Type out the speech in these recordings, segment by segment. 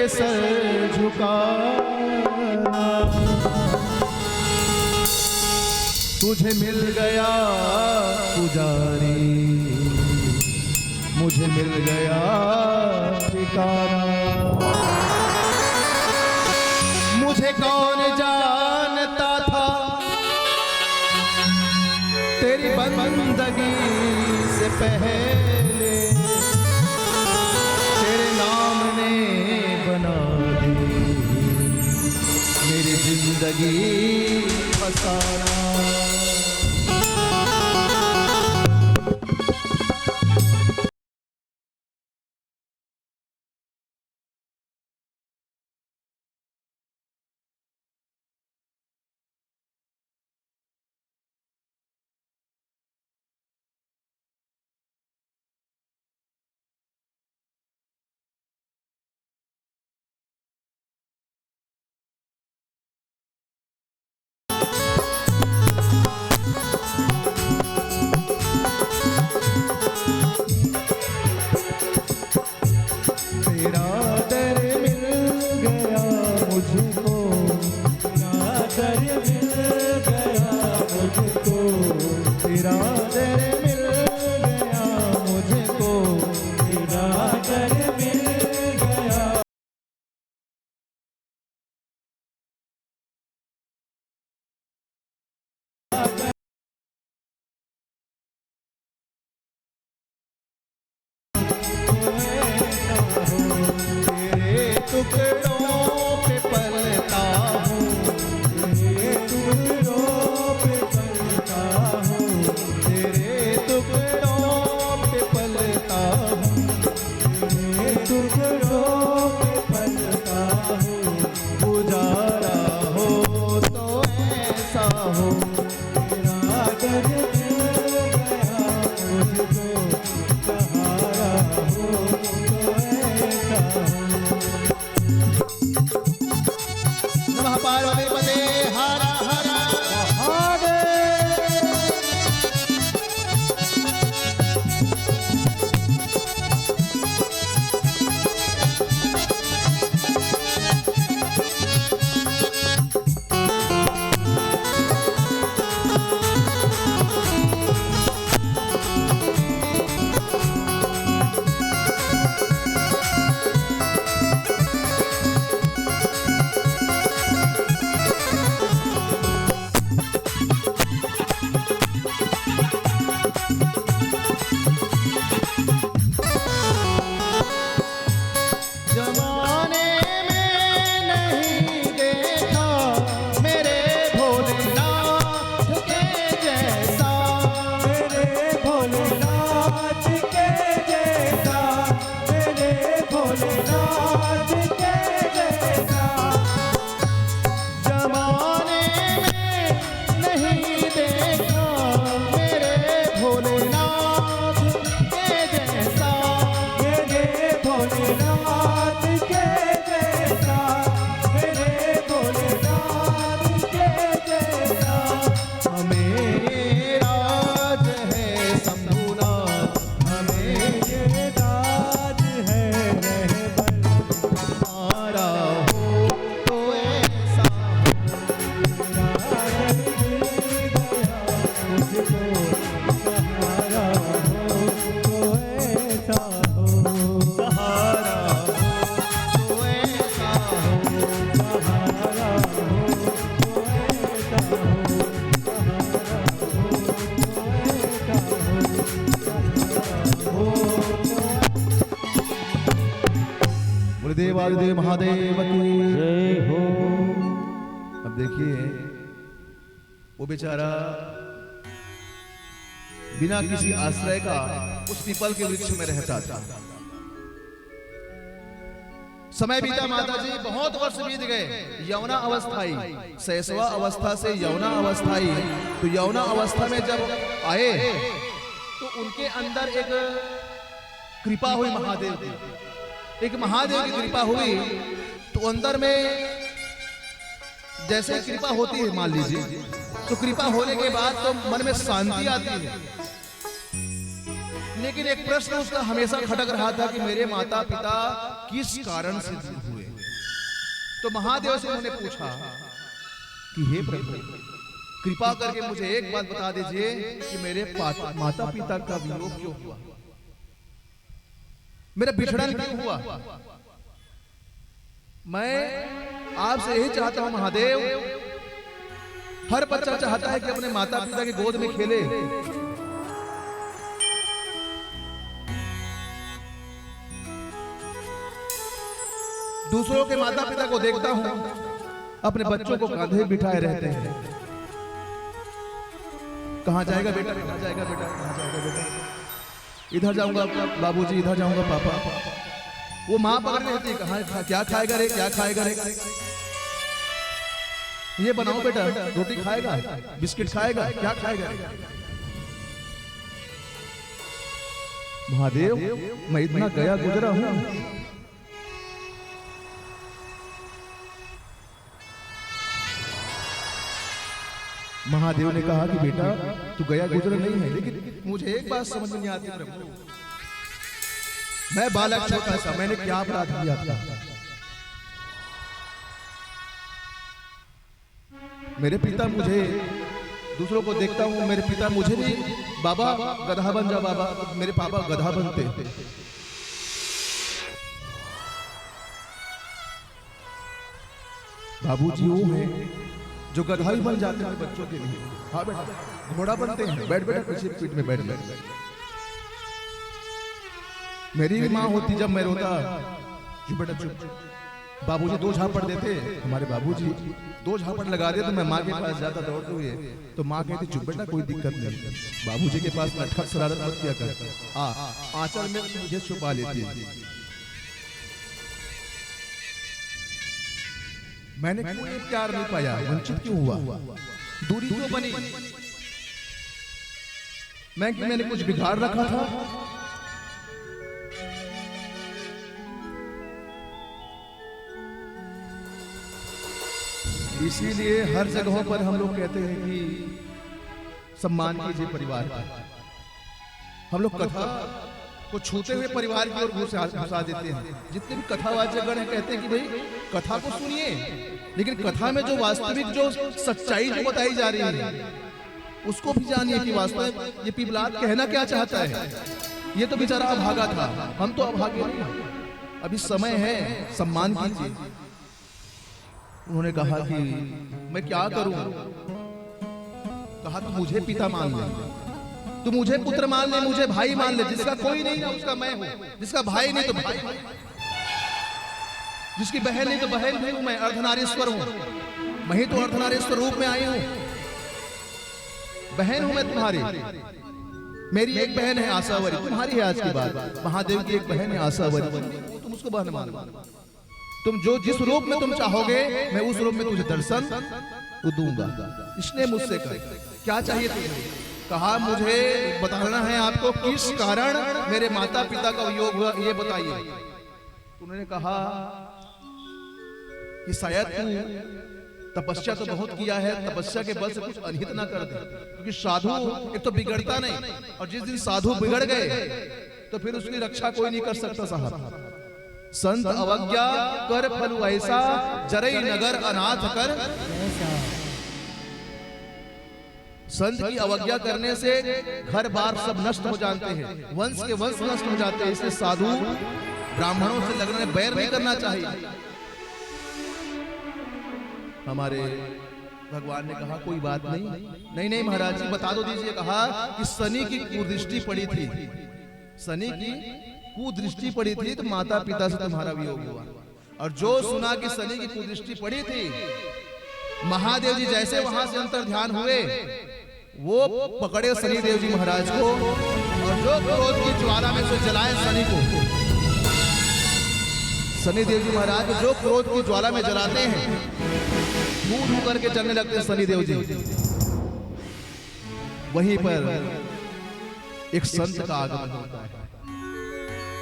Sir झुकाना। तुझे मिल गया पुजारी, मुझे मिल गया ठिकाना। मुझे कौन जानता था तेरी बंदगी से पहले, तेरे नाम ने बना दी मेरी जिंदगी फसाना। देवादिदेव महादेव की जय हो। अब देखिए वो बेचारा बिना किसी आश्रय का उस पीपल के वृक्ष में रहता था। समय बीता माता जी, बहुत वर्ष बीत गए। यौना अवस्था आई, शैशवा अवस्था से यौना अवस्था आई। तो यौना अवस्था में जब आए तो उनके अंदर एक कृपा हुई महादेव की, एक महादेव की कृपा हुई। तो अंदर में जैसे कृपा होती है, मान लीजिए, तो कृपा होने के बाद तो मन में शांति आती है। लेकिन एक प्रश्न उसका हमेशा खटक रहा था कि मेरे माता पिता किस कारण से दूर हुए। तो महादेव से उन्होंने पूछा कि हे प्रभु, कृपा करके मुझे एक बात बता दीजिए कि मेरे माता पिता का वियोग क्यों हुआ, मेरा बिछड़न क्यों हुआ। मैं आपसे यही चाहता हूं महादेव, हर बच्चा चाहता है कि अपने माता पिता की गोद में खेले, दूसरों के माता पिता को देखता हूं अपने बच्चों को कांधे बिठाए रहते हैं। कहां जाएगा बेटा, कहां जाएगा बेटा, कहां जाएगा बेटा, इधर जाऊंगा बाबूजी, इधर जाऊंगा पापा। वो मां पकड़ रहती है, कहां क्या खाएगा रे, क्या खाएगा रे, ये बनाओ बेटा, रोटी खाएगा, बिस्किट खाएगा, क्या खाएगा। महादेव मैं इतना गया गुजरा हूं, महादेव ने कहा कि बेटा तू गया गुजरा नहीं है, लेकिन मुझे एक बात समझ में नहीं आती प्रभु, मैं बालक छोटा सा, मैंने क्या अपराध किया था। मेरे पिता, मुझे दूसरों को देखता हूं, मेरे पिता मुझे भी बाबा गधा बन जा बाबा, मेरे पापा गधा बनते। बाबूजी वो है जो गधा ही बन जाते हैं बच्चों के लिए। हाँ बेटा, घोड़ा बनते हैं, बैठ बेटा पीछे पीठ में बैठ बैठ। मेरी भी माँ होती जब मैं रोता, चुप बेटा चुप, बाबूजी दो झापड़ देते, हमारे बाबूजी दो झापड़ लगा दे तो मैं माँ के पास जाता दौड़ते हुए, तो माँ कहती चुप बेटा कोई दिक्कत नहीं, बाबूजी के पास नटखट शरारत मत किया कर, आंचल में मुझे छुपा लेती है। मैंने क्यों ये प्यार नहीं पाया, वंचित क्यों हुआ, दूरी क्यों बनी, मैंने कुछ बिगाड़ रखा था। इसीलिए हर जगहों पर हम लोग कहते हैं कि सम्मान कीजिए परिवार का। हम लोग कथा को छूते हुए परिवार की ओर घुसा देते हैं। जितने भी कथावाचक गण हैं कहते हैं कि भाई कथा को सुनिए, लेकिन कथा में जो वास्तविक जो सच्चाई जो बताई जा रही है उसको भी जानिए कि वास्तव में ये पिपलाद कहना क्या चाहता है। ये तो बेचारा अभागा था, हम तो अभागे नहीं, अभी समय है, सम्मान कीजिए। उन्होंने कहा कि मैं क्या करूं, कहा तू मुझे पिता मान ले, तू मुझे पुत्र मान ले, मुझे भाई मान ले, जिसका कोई नहीं ना उसका मैं हूं, जिसका भाई नहीं तो भाई, जिसकी बहन नहीं तो बहन भी हूं मैं, अर्धनारीश्वर हूं मैं ही तो अर्धनारीश्वर रूप में आई हूं, बहन हूं मैं तुम्हारी। मेरी एक बहन है आशावरी, तुम्हारी है आज की बात, महादेव की एक बहन है आशावरी, तुम उसको बहन मान, तुम जो जिस रूप में तुम चाहोगे मैं उस रूप में तुझे दर्शन दूंगा। इसने मुझसे कहा क्या चाहिए तुझे, कहा मुझे बताना है आपको किस कारण मेरे माता पिता का वियोग हुआ, ये बताइए। उन्होंने कहा कि शायद तू तपस्या तो बहुत किया है, तपस्या के बल से कुछ अनहित ना कर दे, क्योंकि साधु एक तो बिगड़ता नहीं, और जिस दिन साधु बिगड़ गए तो फिर उसकी रक्षा कोई नहीं कर सकता साहब। संत अवज्ञा कर फल ऐसा, जरई नगर अनाथ कर। संत की अवज्ञा करने से घर बार सब नष्ट हो जाते हैं, वंश के वंश नष्ट हो जाते हैं। इसलिए साधु ब्राह्मणों से लगने में बैर नहीं करना चाहिए। हमारे भगवान ने कहा कोई बात नहीं, नहीं महाराज जी बता दो दीजिए। कहा कि शनि की कुदृष्टि पड़ी थी, शनि की कुदृष्टि पड़ी थी तो माता पिता से तुम्हारा वियोग हुआ। और जो सुना कि शनि की कुदृष्टि पड़ी थी, महादेव जी जैसे वहां से अंतर ध्यान हुए, वो पकड़े शनि देव जी महाराज को, और जो क्रोध की ज्वाला में से जलाए शनि को। शनि देव जी महाराज जो क्रोध की ज्वाला में जलाते हैं, मुंह करके चलने लगते हैं शनि देव जी। वहीं पर एक संत का आगमन होता है,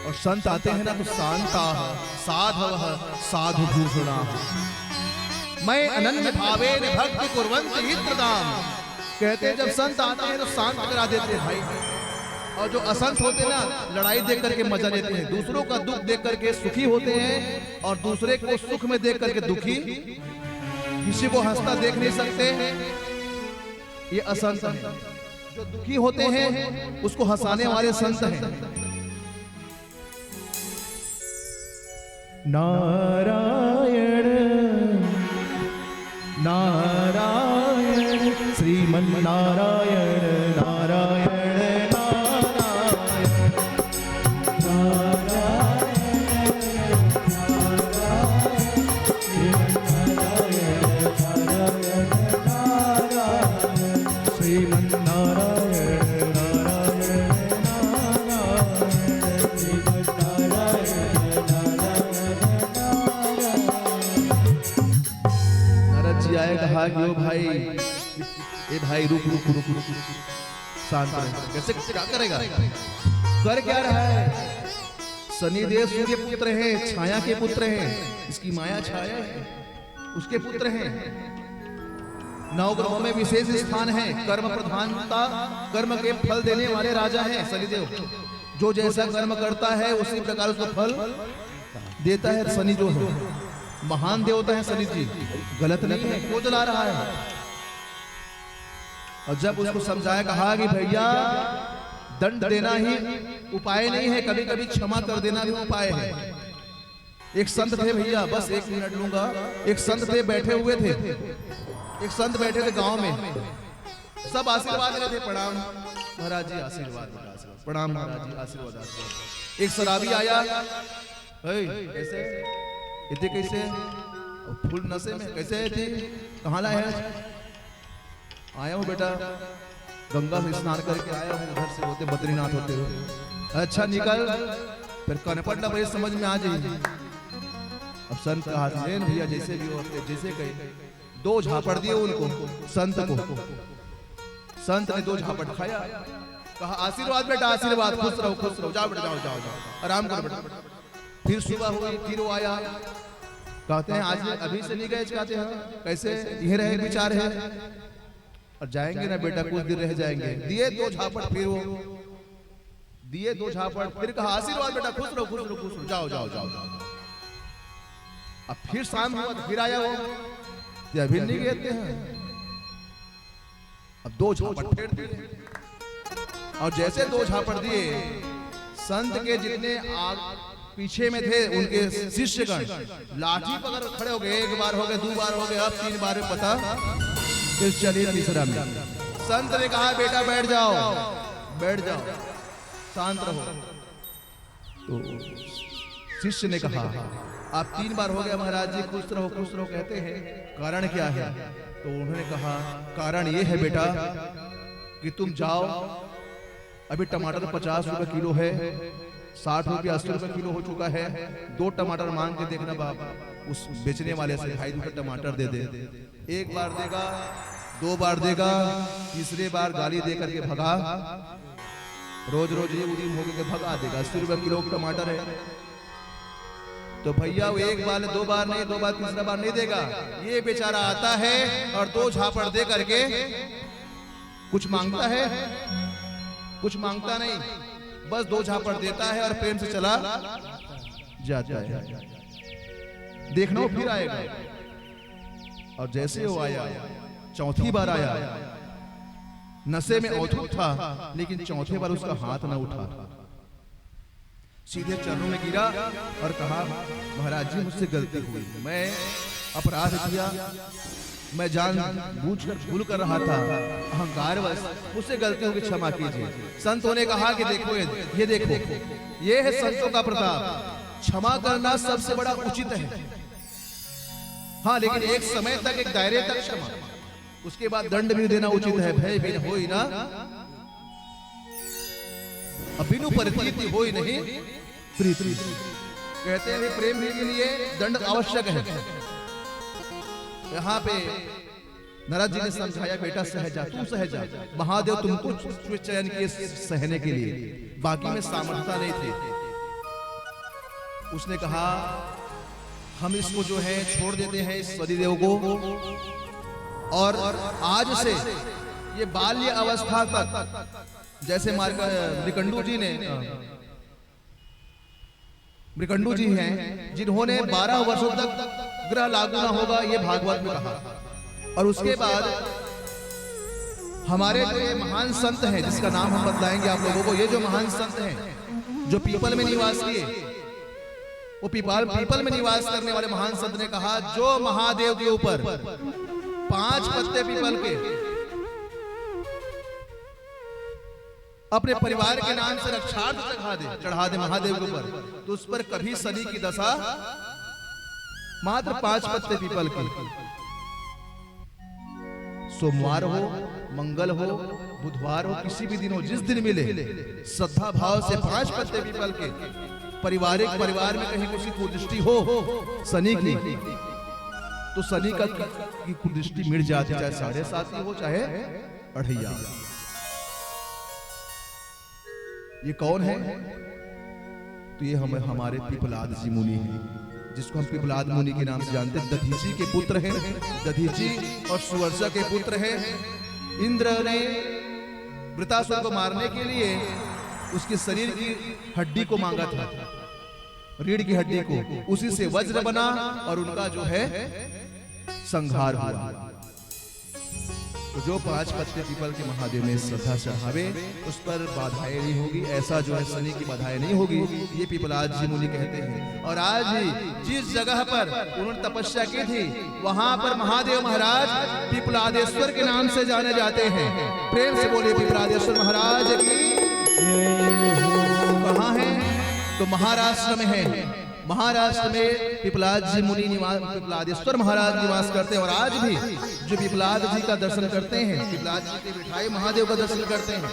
और संत आते हैं ना तो शांता साधव साधु भूषणा, मैं अनन्य भावेन भक्ति कुर्वन्ति हितदाम। कहते हैं जब संत आते हैं तो शांत करा देते हैं भाई, और जो असंत होते ना, लड़ाई देख करके मजा लेते हैं, दूसरों का दुख देख करके सुखी होते हैं, और दूसरे को सुख में देख करके दुखी, किसी को हंसता देख नहीं सकते, ये असंत है। जो दुखी होते हैं उसको हंसाने वाले संत हैं। नारायण नारायण श्रीमन नारायण नारायण कहा कि ओ भाई, ए भाई रुक रुक रुक रुक, शांत रह। कैसे क्या करेगा, कर क्या रहा है? शनिदेव सूर्य पुत्र है, छाया के पुत्र हैं, इसकी माया छाया है, उसके पुत्र हैं। नवग्रहों में विशेष स्थान है, कर्म प्रधानता, कर्म के फल देने वाले राजा हैं शनिदेव। जो जैसा कर्म करता है उसी प्रकार उसको फल देता है। शनि जो है महान देवता है, शनि जी गलत नहीं है, वो चला रहा है। और जब उसको समझाया, कहा कि भैया दंड देना ही उपाय नहीं है, कभी कभी क्षमा कर देना भी उपाय है। एक संत थे भैया, बस एक मिनट लूंगा। एक संत थे, बैठे हुए थे, एक संत बैठे थे गांव में, सब आशीर्वाद लेते थे। प्रणाम महाराज जी, आशीर्वाद, प्रणाम महाराज जी, आशीर्वाद। एक शराबी आया, कैसे इतने कैसे फुल नशे में कैसे थे, कहाँ लाए हैं? आया हूँ बेटा, गंगा से स्नान करके आया हूँ, उधर से होते बद्रीनाथ होते हुए। अच्छा निकल, फिर कनपड़ना भाई समझ में आ जाएगी। अब संत कहा, भैया जैसे भी हो, जैसे कहे। दो झापड़ दिए उनको, संत को। संत ने दो झापड़ खाया, कहा आशीर्वाद बेटा, आशीर्वाद, खुश रहो खुश रहो, जाओ बेटा जाओ जाओ जाओ, आराम करो बेटा। फिर सुबह हुई, फिर वो आया, कहते हैं आज अभी से नहीं गए, कहते हैं कैसे यहीं रहे, विचार है और जाएंगे ना बेटा, कुछ दिन रह जाएंगे। दिए दो झापड़, फिर वो दिए दो झापड़, फिर कहा आशीर्वाद बेटा, खुश रहो खुश रहो खुश रहो, जाओ जाओ जाओ जाओ। अब फिर शाम हुआ, फिर आया वो, अभी नहीं कहते हैं। अब दो झापड़ फेर दिए, और जैसे दो झापड़ दिए, संत के जितने पीछे में थे उनके शिष्यगण लाठी पकड़ खड़े हो गए। एक बार हो गए, दो बार हो गए, अब तीन बार पता, फिर चलिए तीसरा में। संत ने कहा बेटा बैठ जाओ, बैठ जाओ, शांत रहो। तो शिष्य ने कहा आप तीन बार हो गया महाराज जी, खुश रहो कहते हैं, कारण क्या है? तो उन्होंने कहा कारण ये है बेटा कि तुम जाओ, अभी टमाटर 50 रुपए किलो है, 60 रुपये 80 रुपए किलो हो चुका है। 2 टमाटर मांग के देखना बाप, उस बेचने वाले से 2.5 रुपए टमाटर दे दे। एक बार देगा, 2 बार देगा, तीसरे बार गाली दे करके भगा, रोज रोज ये उड़ीम होकर के भगा देगा। 80 रुपए किलो टमाटर है, तो भैया वो एक बार 2 बार नहीं, 2 बार तीसरा बार नहीं देगा। ये बेचारा आता है और 2 झापड़ दे करके कुछ मांगता है, कुछ मांगता नहीं, बस 2 झापड़ देता है और प्रेम से चला जाता है। देखना वो फिर आएगा। और जैसे वो आया, चौथी बार आया, नशे में औधुत था, लेकिन चौथे बार उसका हाथ न उठा, सीधे चरणों में गिरा और कहा महाराज जी मुझसे गलती हुई, मैं अपराध किया, मैं जानबूझकर भूल कर रहा था, अहंकारवश मुझसे गलती होगी, क्षमा कीजिए। संतों ने कहा कि देखो ये देखो, ये है संतों का प्रताप, क्षमा करना सबसे बड़ा उचित है। हाँ, लेकिन एक समय तक, एक दायरे तक क्षमा, उसके बाद दंड भी देना उचित है। भय बिन होई ना अभिनु परितीति होई नहीं प्रीति, कहते हैं प्रेम के लिए दंड आवश्यक है। यहाँ पे नारद जी ने समझाया बेटा सहजा, तू सहजा, महादेव तुमको चयन किए सहने के लिए, बाकी में सामर्थ्यता नहीं थी। उसने कहा हम इसको जो है छोड़ देते हैं इस शनिदेव को, और आज से ये बाल्य अवस्था तक जैसे मृकंडू जी हैं जिन्होंने 12 वर्षों तक ग्रह लागू ना होगा ये भागवत में कहा। और उसके बाद हमारे जो ये महान संत हैं जिसका नाम हम बतलाएंगे आप लोगों को, ये जो महान संत हैं जो पीपल में निवास किए, वो पीपल में निवास करने वाले महान संत ने कहा जो महादेव के ऊपर 5 पत्ते पीपल के अपने परिवार के नाम से रक्षार्थ चढ़ा दे महादेव के ऊपर, तो उस पर कभी शनि की दशा, मात्र 5 पत्ते पीपल के, सोमवार हो, मंगल हो, बुधवार हो, किसी भी दिन हो, जिस दिन मिले, श्रद्धा भाव से 5 पत्ते पीपल के परिवार में कहीं किसी कुदृष्टि हो शनि की, तो शनि का की कुदृष्टि मिट जाती, चाहे 7.5 हो चाहे 2.5। ये कौन है? तो ये हमारे पिपलाद जी मुनि हैं, जिसको हम पिपलाद मुनि के नाम से जानते हैं। दधीची के पुत्र हैं, दधीची और सुवर्चा के पुत्र हैं। इंद्र ने वृतासुर को मारने के लिए उसके शरीर की हड्डी को मांगा था, रीढ़ की हड्डी को, उसी से वज्र बना और उनका जो है संहार हुआ। तो जो 5 पत्ते पीपल के महादेव में श्रद्धा चढ़ावे उस पर बाधाएं नहीं होगी, ऐसा जो है शनि की बाधाएं नहीं होगी, ये पिपलाद जी मुनि कहते हैं। और आज जिस जगह पर उन्होंने तपस्या की थी वहां पर महादेव महाराज पिपलादेश्वर के नाम से जाने जाते हैं। प्रेम से बोलिए पिपलादेश्वर महाराज की। कहाँ है? तो महाराष्ट्र में है। महाराष्ट्र में पिपलाद जी मुनि पिपलादेश्वर महाराज निवास करते हैं। और आज भी जो पिपलाद जी का दर्शन करते हैं, पिपलाद जी के बिठाए महादेव का दर्शन करते हैं,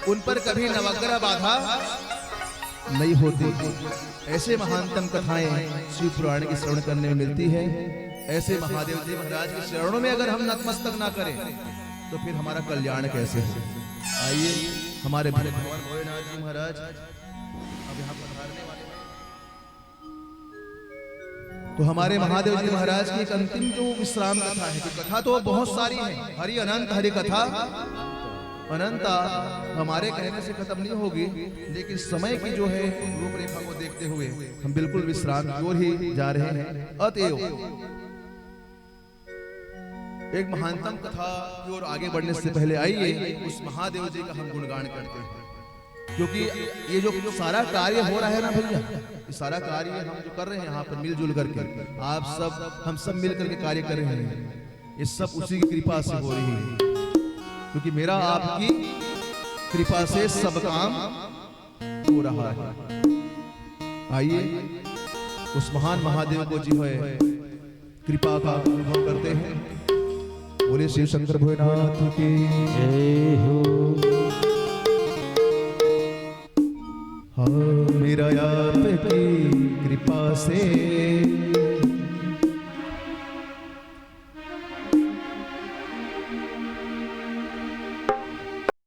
उन पर कभी नवग्रह बाधा नहीं होती। ऐसे महानतम कथाएं शिव पुराण की श्रवण करने में मिलती है। ऐसे महादेव जी महाराज के चरणों में अगर हम नतमस्तक ना करें तो फिर हमारा कल्याण कैसे है? आइए हमारे भगवान भोलेनाथ जी महाराज अब यहाँ पधारने वाले। तो हमारे महादेव जी महाराज की एक अंतिम जो विश्राम कथा है, तो कथा तो बहुत सारी है, हरि अनंत हरि कथा अनंता हमारे कहने से खत्म नहीं होगी, लेकिन समय की जो है रूपरेखा को देखते हुए हम बिल्कुल विश्राम की ओर ही जा रहे हैं। अतएव एक महानतम कथा की ओर आगे बढ़ने से पहले आइए उस महादेव जी का हम गुणगान करते हैं, क्योंकि ये जो सारा कार्य हो रहा है ना भैया, ये सारा कार्य हम जो कर रहे हैं यहाँ पर मिलजुल करके, आप सब हम सब मिलकर के कार्य कर रहे हैं, ये सब उसी की कृपा से हो रही है। क्योंकि मेरा आपकी कृपा से सब काम हो रहा है। आइए उस महान महादेव को जो है कृपा का अनुभव करते हैं। बोले शिव शंकर भोलेनाथ की जय हो। हाँ मेरा आपकी कृपा से